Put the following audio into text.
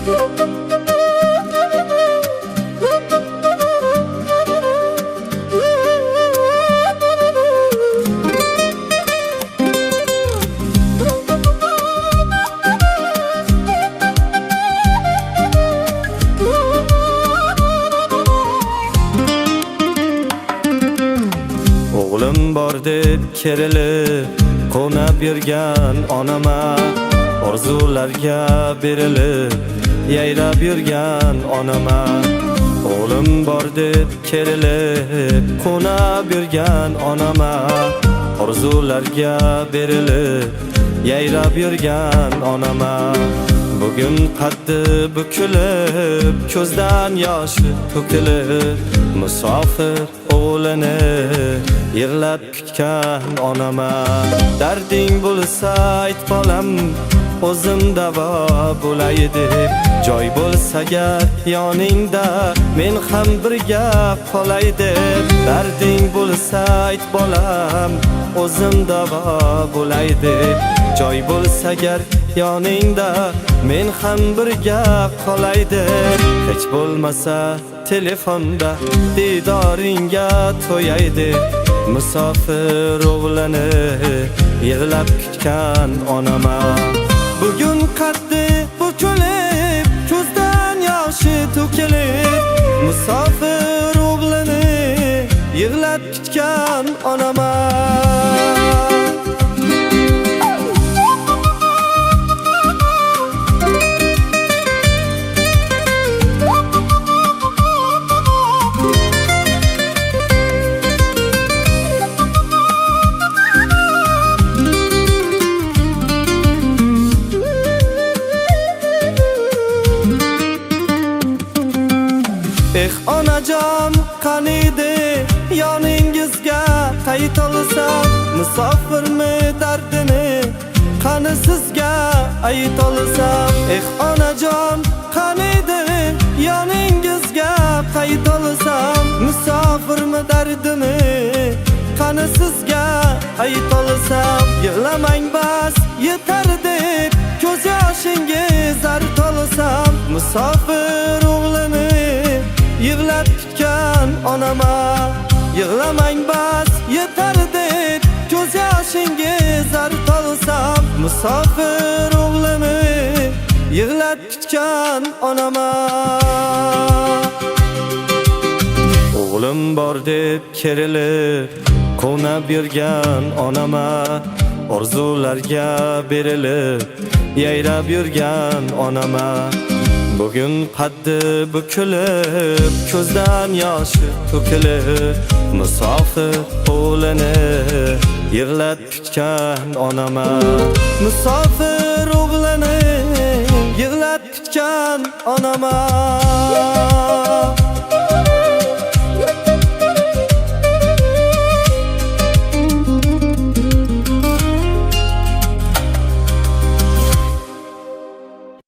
O'g'lim bor deb kerilib qo'nab yurgan onama, orzularga berilib yayrab yurgan onama. O'g'lim bor deb kerilib qo'nab yurgan onama, orzularga berilib yayrab yurgan onama. Bugun qaddi bukilib, ko'zdan yoshi to'kilib, musofir o'g'lini yig'lab kutgan onama. Darding bo'lsa ayt bolam, o'zim davo bo'lay deb, joy bo'lsa agar yoningda men ham birga qolay deb. Darding bo'lsa ayt bolam, o'zim davo bo'lay deb, joy bo'lsa agar yoningda men ham birga qolay deb. Hech bo'lmasa telefonda didoringga to'yay deb, musofir o'g'lini yig'lab kutgan onama. Bugun qaddi bukilib, ko'zdan yoshi to'kilib, musofir o'g'lini yig'lab kutgan onama. Onajon qaniydi yoningizga qayt olsam, musofirmi dardini qani sizga ayt olsam. Onajon qaniydi yoningizga qayt olsam, musofirmi dardini qani sizga ayt olsam. Yig'lamang bas yetar deb ko'z yoshingiz zart olsam, musofir o'g'lini yig'lab kutgan onama. Yig'lamang bas yetar deb ko'z yoshingiz zart olsam, musofir o'g'lini yig'lab kutgan onama. O'g'lim bor deb kerilib qo'nab yurgan onama, orzularga berilib yayrab yurgan onama. Bugun qaddi bukilib, ko'zdan yoshi to'kilib, musofir o'g'lini yig'lab kutgan onama. Musofir o'g'lini yig'lab kutgan onama.